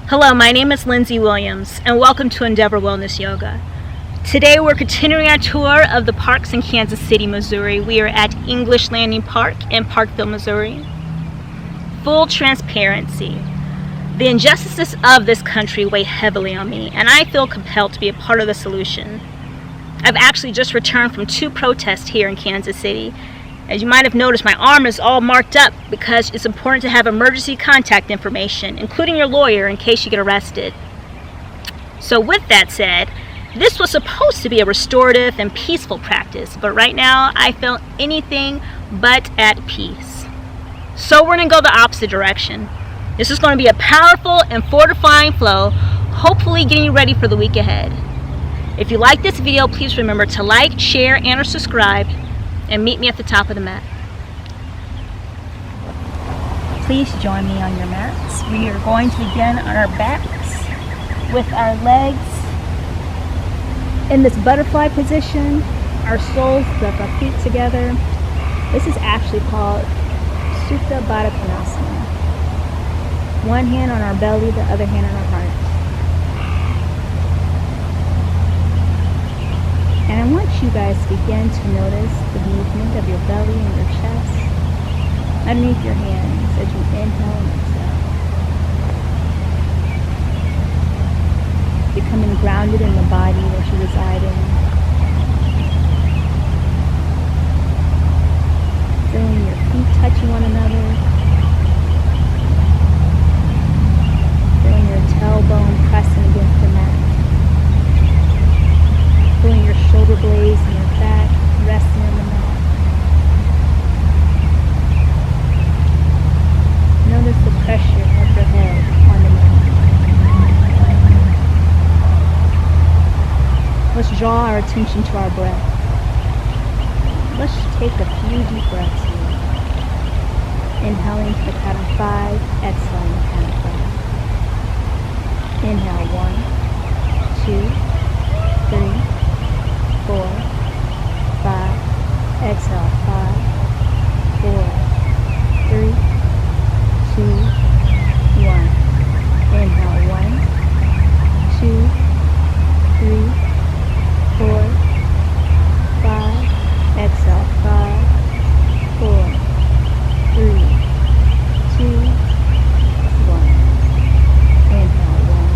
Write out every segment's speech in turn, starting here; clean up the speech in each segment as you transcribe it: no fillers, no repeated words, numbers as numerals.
Hello, my name is Lindsay Williams, and welcome to Endeavor Wellness Yoga. Today we're continuing our tour of the parks in Kansas City, Missouri. We are at English Landing Park in Parkville, Missouri. Full transparency. The injustices of this country weigh heavily on me, and I feel compelled to be a part of the solution. I've actually just returned from 2 protests here in Kansas City. As you might have noticed, my arm is all marked up because it's important to have emergency contact information, including your lawyer, in case you get arrested. So with that said, this was supposed to be a restorative and peaceful practice, but right now I feel anything but at peace. So we're going to go the opposite direction. This is going to be a powerful and fortifying flow, hopefully getting you ready for the week ahead. If you like this video, please remember to like, share, and or subscribe, and meet me at the top of the mat. Please join me on your mats. We are going to begin on our backs with our legs in this butterfly position, our soles with our feet together. This is actually called Supta Baddha Konasana. One hand on our belly, the other hand on our heart. And I want you guys to begin to notice the movement of your belly and your chest underneath your hands as you inhale and exhale. Becoming grounded in the body that you reside in. Feeling your feet touching one another. Feeling your tailbone pressing against the mat. Feeling your shoulder blades and your back resting on the mat. Notice the pressure of your head on the mat. Let's draw our attention to our breath. Let's take a few deep breaths here. Inhaling to the count of 5, exhaling to the count of 5. Inhale 1, 2, 3, 4, 5, exhale 5, 4, 3, 2, 1. Inhale 1, 2, 3, 4, 5, exhale 5, 4, 3, 2, 1. Inhale 1,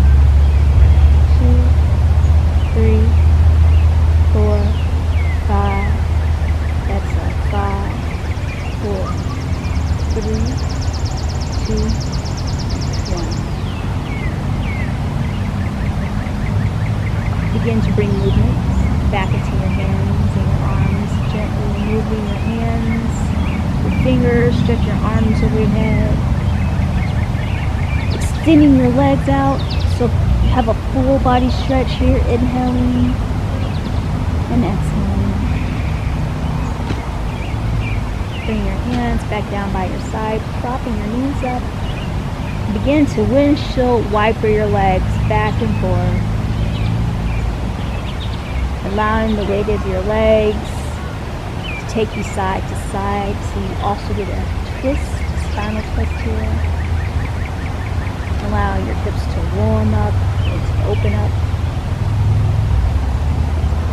2, 3, 4, 5, exhale 5, 4, 3, 2, 1. Begin to bring movements back into your hands and your arms, gently moving your hands, your fingers, stretch your arms over your head, extending your legs out so you have a full body stretch here, inhaling and exhaling. Bring your hands back down by your side, propping your knees up. Begin to windshield wiper your legs back and forth, allowing the weight of your legs to take you side to side, so you also get a twist, spinal twist here. Allow your hips to warm up and to open up,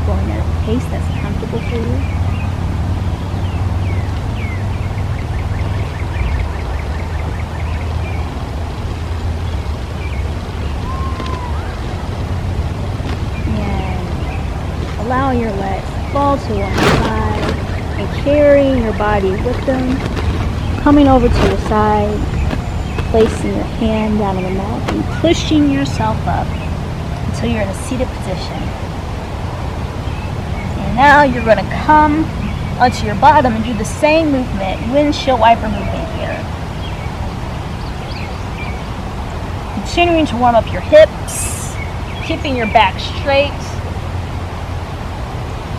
going at a pace that's comfortable for you. And allowing your legs to fall to one side and carrying your body with them, coming over to the side, placing your hand down on the mat and pushing yourself up until you're in a seated position. And now you're going to come onto your bottom and do the same movement, windshield wiper movement here. Continuing to warm up your hips, keeping your back straight.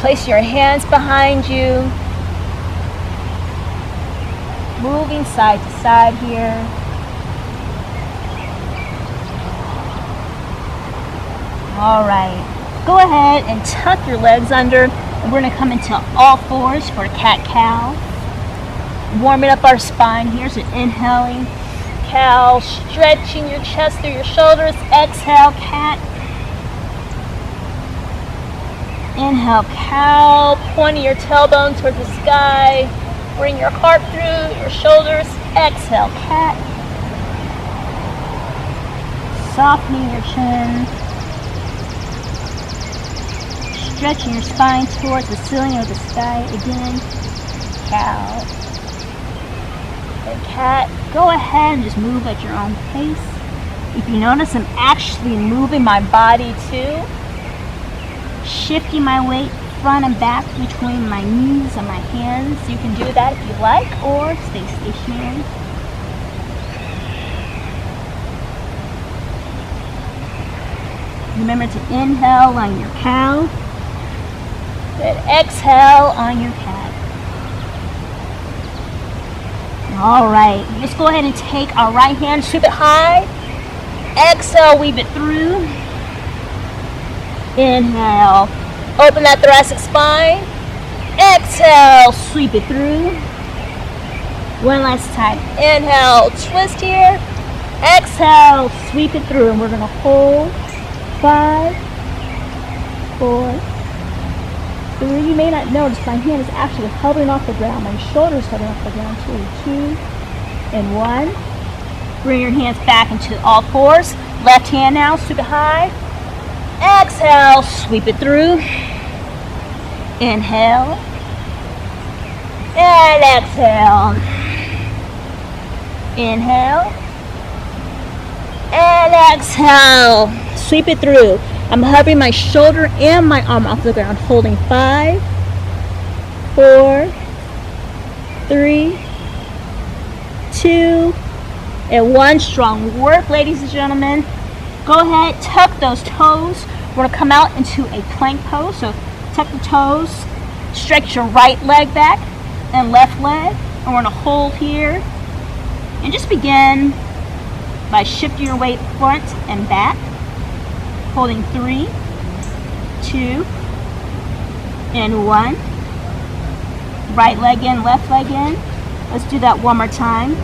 Place your hands behind you. Moving side to side here. All right. Go ahead and tuck your legs under. And we're going to come into all fours for cat-cow. Warming up our spine here. So inhaling, cow, stretching your chest through your shoulders. Exhale, cat. Inhale, cow, pointing your tailbone towards the sky. Bring your heart through your shoulders. Exhale, cat. Softening your chin. Stretching your spine towards the ceiling of the sky. Again, cow. And cat. Go ahead and just move at your own pace. If you notice, I'm actually moving my body too. Shifting my weight front and back between my knees and my hands. You can do that if you like, or stay stationary. Remember to inhale on your cow, then exhale on your cat. All right, let's go ahead and take our right hand, sweep it high. Exhale, weave it through. Inhale, open that thoracic spine. Exhale, sweep it through. One last time. Inhale, twist here. Exhale, sweep it through. And we're going to hold. 5, 4, 3. You may not notice my hand is actually hovering off the ground. My shoulders hovering off the ground too. 2 and 1. Bring your hands back into all fours. Left hand now, sweep it high. Exhale, sweep it through. Inhale. And exhale. Inhale. And exhale. Sweep it through. I'm hovering my shoulder and my arm off the ground, holding 5, 4, 3, 2, and 1. Strong work, ladies and gentlemen. Go ahead, tuck those toes. We're going to come out into a plank pose. So tuck the toes, stretch your right leg back and left leg. And we're going to hold here. And just begin by shifting your weight front and back. Holding 3, 2, and 1. Right leg in, left leg in. Let's do that one more time.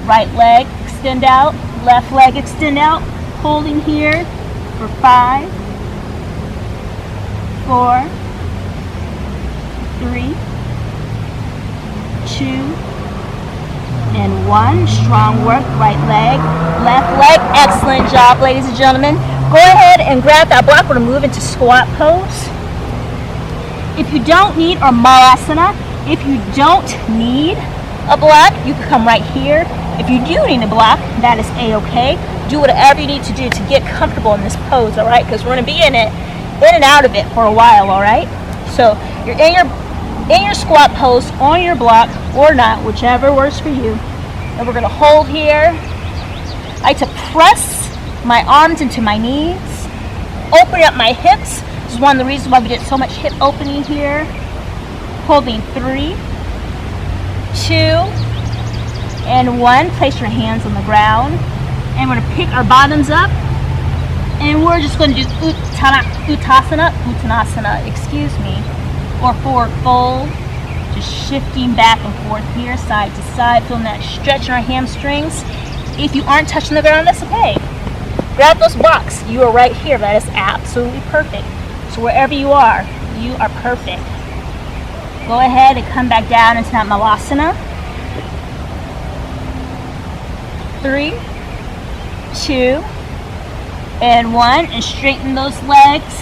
Right leg, extend out. Left leg, extend out. Holding here for 5, 4, 3, 2, and 1. Strong work. Right leg, left leg. Excellent job, ladies and gentlemen. Go ahead and grab that block. We're going to move into squat pose. If you don't need, or malasana, if you don't need a block, you can come right here. If you do need a block, that is a-okay. Do whatever you need to do to get comfortable in this pose, all right? Because we're going to be in and out of it for a while, all right? So you're in your squat pose on your block or not, whichever works for you. And we're going to hold here. I like to press my arms into my knees, opening up my hips. This is one of the reasons why we did so much hip opening here. Holding 3, 2, and 1. Place your hands on the ground. And we're going to pick our bottoms up. And we're just going to do uttanasana, or forward fold. Just shifting back and forth here, side to side, feeling that stretch in our hamstrings. If you aren't touching the ground, that's okay. Grab those blocks. You are right here. That is absolutely perfect. So wherever you are perfect. Go ahead and come back down into that malasana. 3, 2, and 1. And straighten those legs.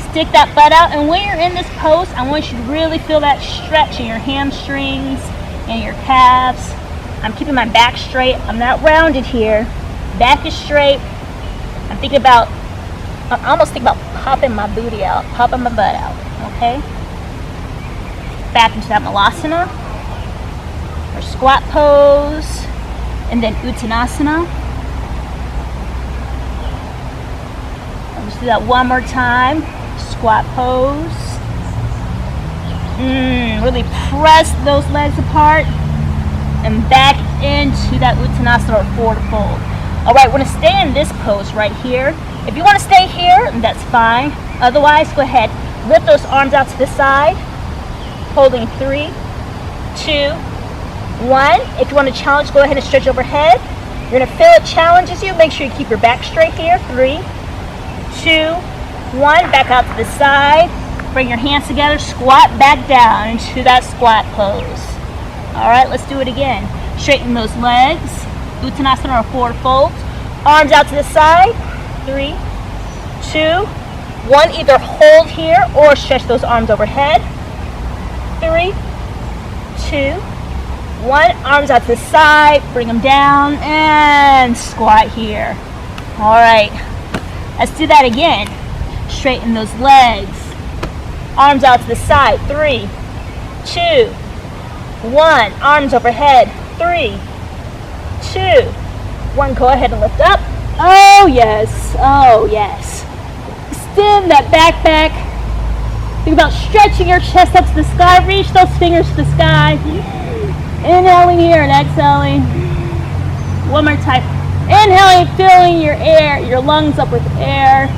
Stick that butt out. And when you're in this pose, I want you to really feel that stretch in your hamstrings and your calves. I'm keeping my back straight. I'm not rounded here. Back is straight. I almost think about popping my booty out, popping my butt out, okay? Back into that malasana, or squat pose, and then uttanasana. Let's do that one more time. Squat pose. Really press those legs apart, and back into that uttanasana or forward fold. All right, we're going to stay in this pose right here. If you want to stay here, that's fine. Otherwise, go ahead. Lift those arms out to the side. Holding 3, 2, 1. If you want to challenge, go ahead and stretch overhead. You're gonna feel it challenges you. Make sure you keep your back straight here. 3, 2, 1. Back out to the side. Bring your hands together. Squat back down into that squat pose. All right, let's do it again. Straighten those legs. Lewton Asana or forward fold. Arms out to the side. 3, 2, 1. Either hold here or stretch those arms overhead. 3, 2, 1. Arms out to the side. Bring them down and squat here. All right, let's do that again. Straighten those legs. Arms out to the side. 3, 2, 1. Arms overhead. 3, 2, 1. Go ahead and lift up. Oh yes. Oh yes. Extend that back. Think about stretching your chest up to the sky. Reach those fingers to the sky. Inhaling here and exhaling. One more time. Inhaling, filling your air, your lungs up with air.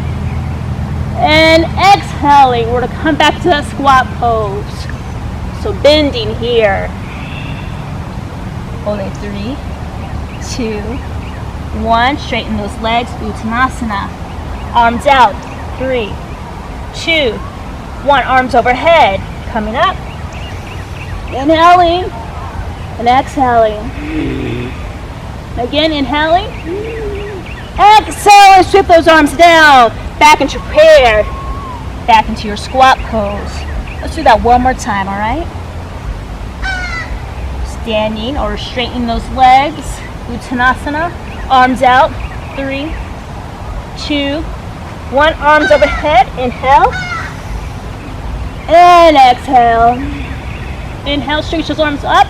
And exhaling, we're going to come back to that squat pose. So bending here. Holding 3, 2, 1. Straighten those legs. Uttanasana. Arms out. 3, 2, 1. Arms overhead. Coming up. Inhaling and exhaling. Again, inhaling. Exhale and strip those arms down. Back into prayer. Back into your squat pose. Let's do that one more time, all right? Standing or straightening those legs. Uttanasana. Arms out. 3, 2, 1. Arms overhead. Inhale. And exhale. Inhale, stretch those arms up.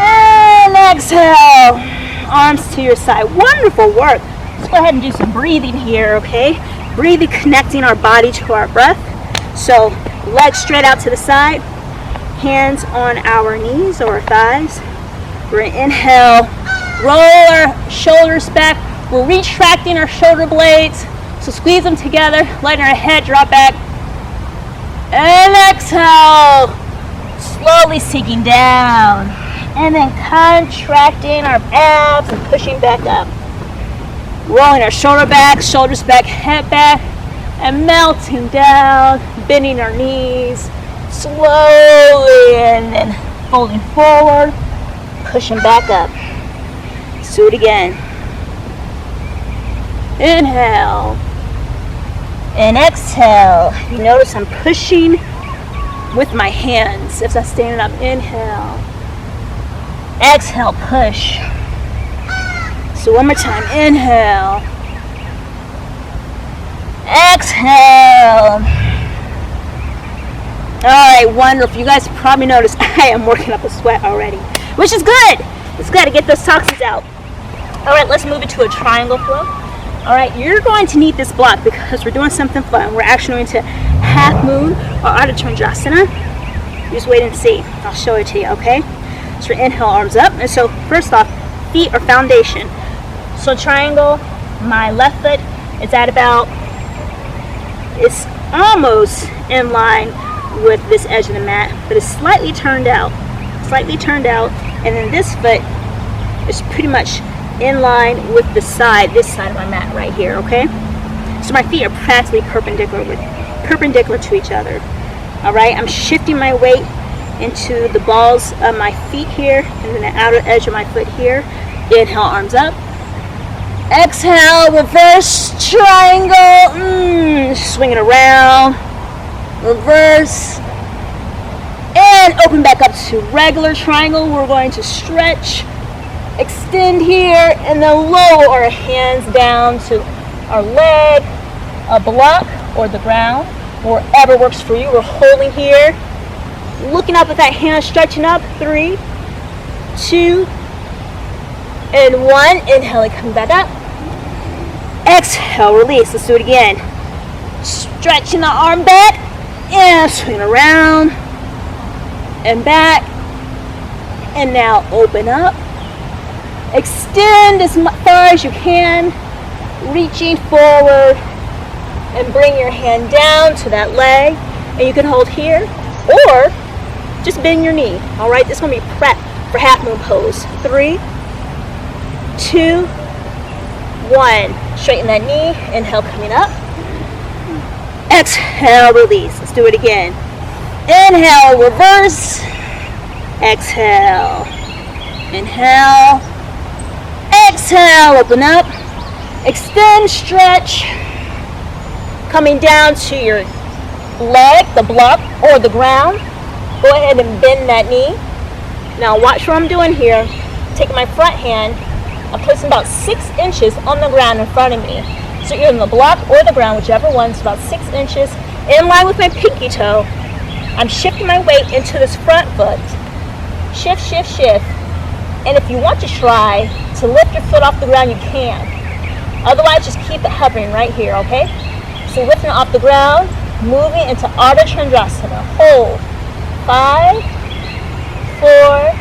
And exhale. Arms to your side. Wonderful work. Let's go ahead and do some breathing here, okay? Breathing, connecting our body to our breath. So legs straight out to the side. Hands on our knees or our thighs. We're going to inhale. Roll our shoulders back. We're retracting our shoulder blades. So squeeze them together. Letting our head drop back. And exhale. Slowly sinking down. And then contracting our abs and pushing back up. Rolling our shoulders back, head back, and melting down, bending our knees slowly, and then folding forward, pushing back up. Let's do it again. Inhale and exhale. You notice I'm pushing with my hands if I'm standing up. Inhale. Exhale, push. So one more time. Inhale. Exhale. Alright, wonderful. You guys probably noticed I am working up a sweat already, which is good. It's good to get those toxins out. Alright, let's move it to a triangle flow. Alright, you're going to need this block because we're doing something fun. We're actually going to half moon or Ardha Chandrasana. Just wait and see. I'll show it to you, okay? So inhale, arms up. And so first off, feet are foundation. So triangle, my left foot is at about, it's almost in line with this edge of the mat, but it's slightly turned out. And then this foot is pretty much in line with this side of my mat right here, okay? So my feet are practically perpendicular to each other. All right, I'm shifting my weight into the balls of my feet here, and then the outer edge of my foot here. Inhale, arms up. Exhale, reverse triangle. Swing it around. Reverse. And open back up to regular triangle. We're going to stretch, extend here, and then lower our hands down to our leg, a block, or the ground. Wherever works for you. We're holding here. Looking up at that hand, stretching up. 3, 2, and 1. Inhale and come back up. Exhale, release. Let's do it again. Stretching the arm back and swing around and back. And now open up. Extend as far as you can, reaching forward, and bring your hand down to that leg. And you can hold here or just bend your knee. All right, this is going to be prep for half moon pose. 3, 2, 1. Straighten that knee. Inhale, coming up. Exhale, release. Let's do it again. Inhale, reverse. Exhale. Inhale. Exhale, open up. Extend, stretch. Coming down to your leg, the block, or the ground. Go ahead and bend that knee. Now watch what I'm doing here. Take my front hand. I'm placing about 6 inches on the ground in front of me. So either in the block or the ground, whichever one's about 6 inches, in line with my pinky toe. I'm shifting my weight into this front foot. Shift, shift, shift. And if you want to try to lift your foot off the ground, you can. Otherwise, just keep it hovering right here, okay? So lifting off the ground, moving into Ardha Chandrasana. Hold. 5, 4,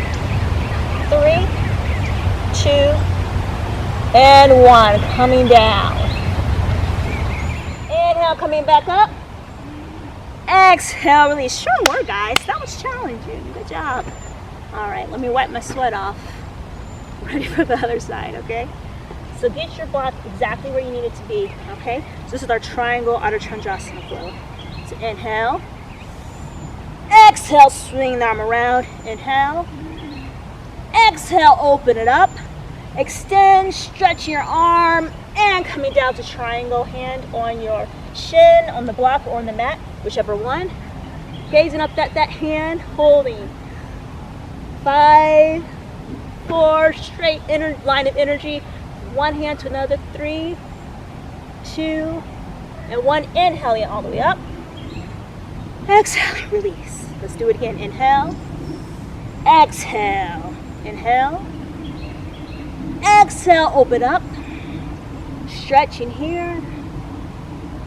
3, 2, and 1. Coming down. Inhale, coming back up. Exhale, release. Strong work, guys. That was challenging. Good job. All right, let me wipe my sweat off. Ready for the other side, okay? So get your block exactly where you need it to be, okay? So this is our triangle Ardha Chandrasana flow. So inhale. Exhale, swing the arm around. Inhale. Exhale, open it up. Extend, stretch your arm, and coming down to triangle, hand on your shin, on the block, or on the mat, whichever one. Gazing up at that hand, holding. 5, 4, straight line of energy. One hand to another. 3, 2, and 1. Inhaling all the way up. Exhale, release. Let's do it again. Inhale. Exhale. Inhale. Exhale, open up. Stretching here.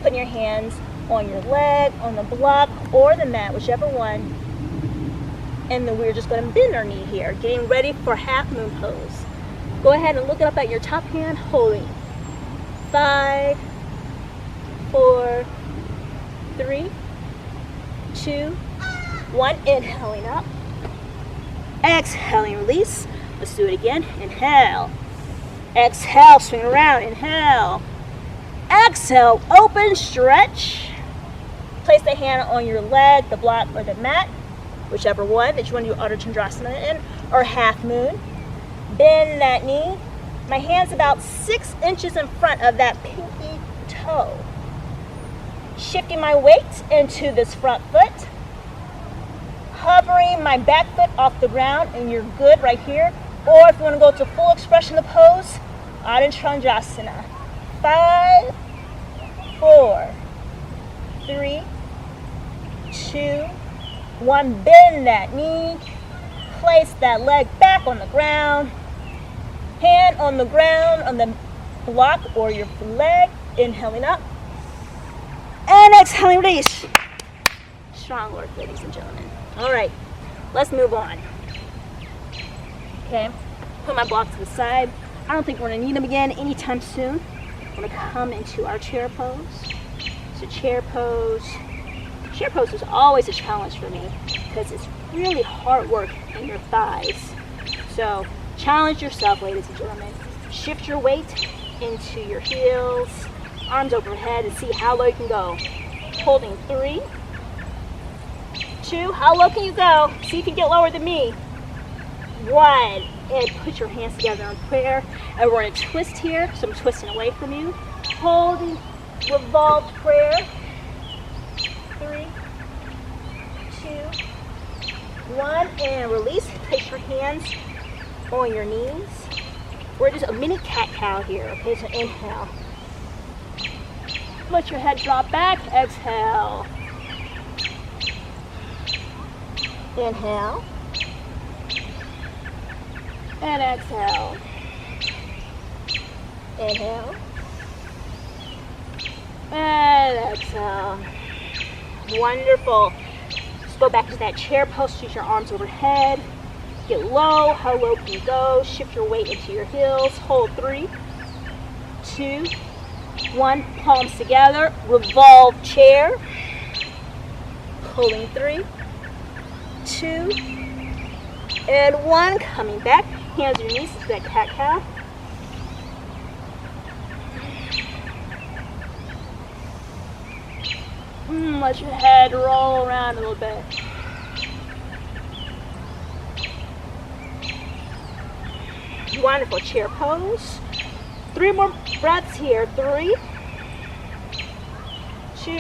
Putting your hands on your leg, on the block, or the mat, whichever one. And then we're just going to bend our knee here, getting ready for half moon pose. Go ahead and look it up at your top hand, holding. 5, 4, 3, 2, 1. Inhaling up. Exhaling, release. Let's do it again. Inhale. Exhale, swing around. Inhale. Exhale, open, stretch. Place the hand on your leg, the block, or the mat, whichever one that you want to do Ardha Chandrasana in, or half moon. Bend that knee. My hand's about 6 inches in front of that pinky toe. Shifting my weight into this front foot. Hovering my back foot off the ground, and you're good right here. Or if you want to go to full expression of the pose, Ardha Chandrasana. 5, 4, 3, 2, 1. Bend that knee. Place that leg back on the ground. Hand on the ground, on the block or your leg. Inhaling up. And exhaling, release. Strong work, ladies and gentlemen. All right, let's move on. Okay, put my blocks to the side. I don't think we're gonna need them again anytime soon. We're gonna come into our chair pose. So chair pose. Chair pose is always a challenge for me because it's really hard work in your thighs. So challenge yourself, ladies and gentlemen. Shift your weight into your heels, arms overhead, and see how low you can go. Holding 3, 2, how low can you go? See if you can get lower than me. 1, and put your hands together in prayer. And we're gonna twist here, so I'm twisting away from you. Holding, revolved prayer. 3, 2, 1, and release. Place your hands on your knees. We're just a mini cat-cow here, okay? So inhale. Let your head drop back. Exhale. Inhale. And exhale. Inhale. And exhale. Wonderful. Let's go back to that chair pose. Reach your arms overhead. Get low. How low can you go? Shift your weight into your heels. Hold 3, 2, 1. Palms together. Revolve chair. Pulling 3, 2, and 1. Coming back. Hands on your knees to that cat-cow. and let your head roll around a little bit. Wonderful, chair pose. 3 more breaths here. 3, 2,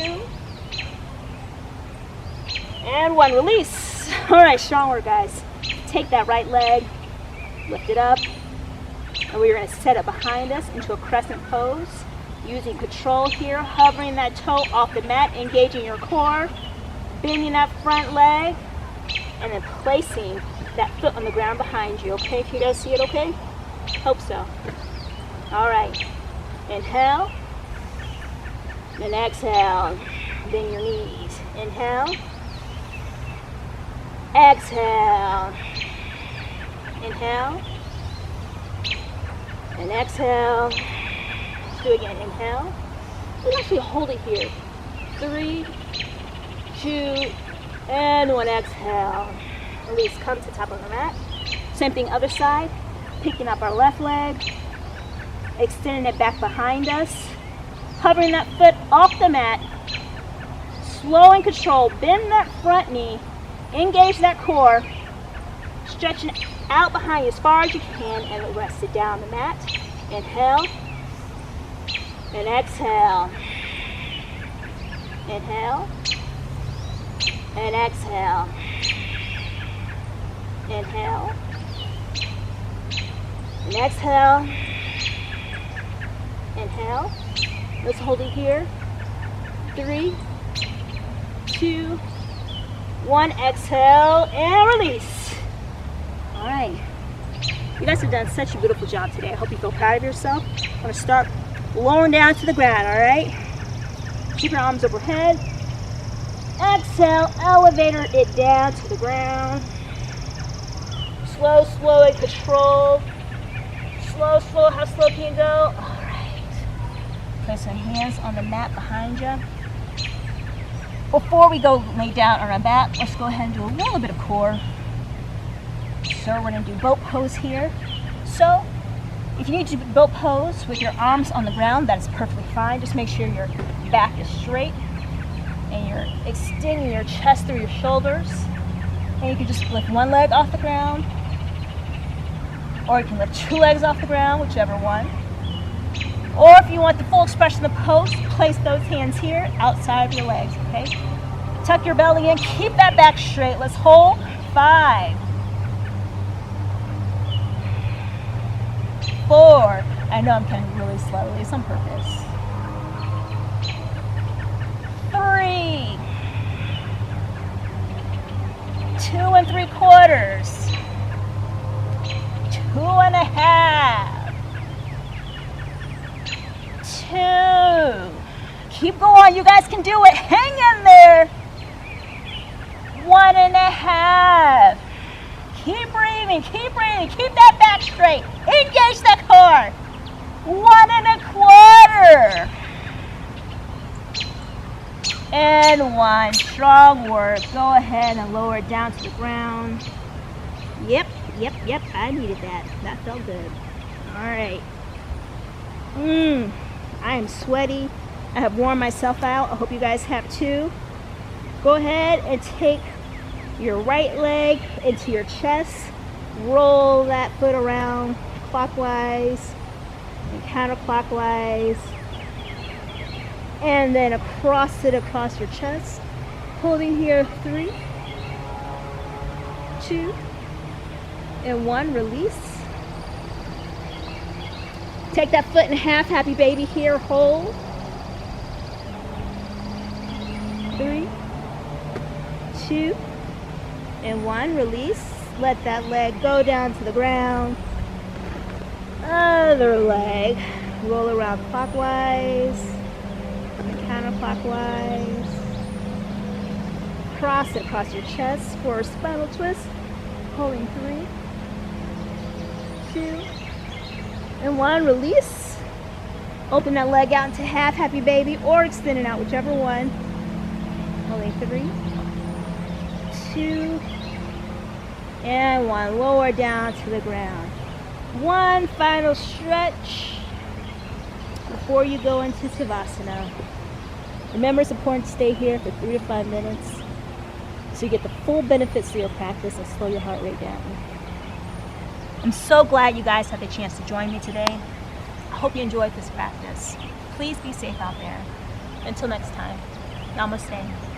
and 1. Release. All right, strong work, guys. Take that right leg, lift it up, and we're going to set it behind us into a crescent pose. Using control here, hovering that toe off the mat, engaging your core, bending that front leg, and then placing that foot on the ground behind you. Okay, can you guys see it okay? Hope so. All right, inhale, and exhale, bend your knees. Inhale, exhale, inhale, and exhale. Let's do it again, inhale. Let's actually hold it here. 3, 2, and 1, exhale. Release, come to the top of the mat. Same thing, other side. Picking up our left leg, extending it back behind us, hovering that foot off the mat, slow and control, bend that front knee, engage that core, stretching out behind you as far as you can, and rest it down the mat. Inhale, and exhale. Inhale, and exhale. Inhale, and exhale. Inhale. Let's hold it here. 3, 2, 1. Exhale and release. All right. You guys have done such a beautiful job today. I hope you feel proud of yourself. I'm going to start lowering down to the ground, all right? Keep your arms overhead. Exhale, elevator it down to the ground. Slow, slow, and control. Slow, slow. How slow can you go? All right. Place your hands on the mat behind you. Before we go lay down on our back, let's go ahead and do a little bit of core. So we're going to do boat pose here. So if you need to do boat pose with your arms on the ground, that is perfectly fine. Just make sure your back is straight and you're extending your chest through your shoulders. And you can just lift one leg off the ground, or you can lift 2 legs off the ground, whichever one. Or if you want the full expression of the pose, place those hands here outside of your legs, okay? Tuck your belly in, keep that back straight. Let's hold. 5, 4. I know I'm counting really slowly, it's on purpose. 3, 2 3/4. 2 1/2. 2. Keep going, you guys can do it. Hang in there. 1 1/2. Keep breathing, keep breathing. Keep that back straight. Engage that core. 1 1/4. And 1. Strong work. Go ahead and lower it down to the ground. Yep. I needed that. That felt good. All right. I am sweaty. I have worn myself out. I hope you guys have too. Go ahead and take your right leg into your chest. Roll that foot around clockwise and counterclockwise. And then across your chest. Holding here. 3, 2, and 1. Release. Take that foot in half, happy baby here. Hold. 3, 2, and 1. Release. Let that leg go down to the ground. Other leg. Roll around clockwise and counterclockwise. Cross it across your chest for a spinal twist. Holding 3, 2, and 1. Release. Open that leg out into half, happy baby, or extend it out, whichever one. Holding 3, 2, and 1. Lower down to the ground. One final stretch before you go into Savasana. Remember, it's important to stay here for 3 to 5 minutes so you get the full benefits of your practice and slow your heart rate down. I'm so glad you guys had the chance to join me today. I hope you enjoyed this practice. Please be safe out there. Until next time, namaste.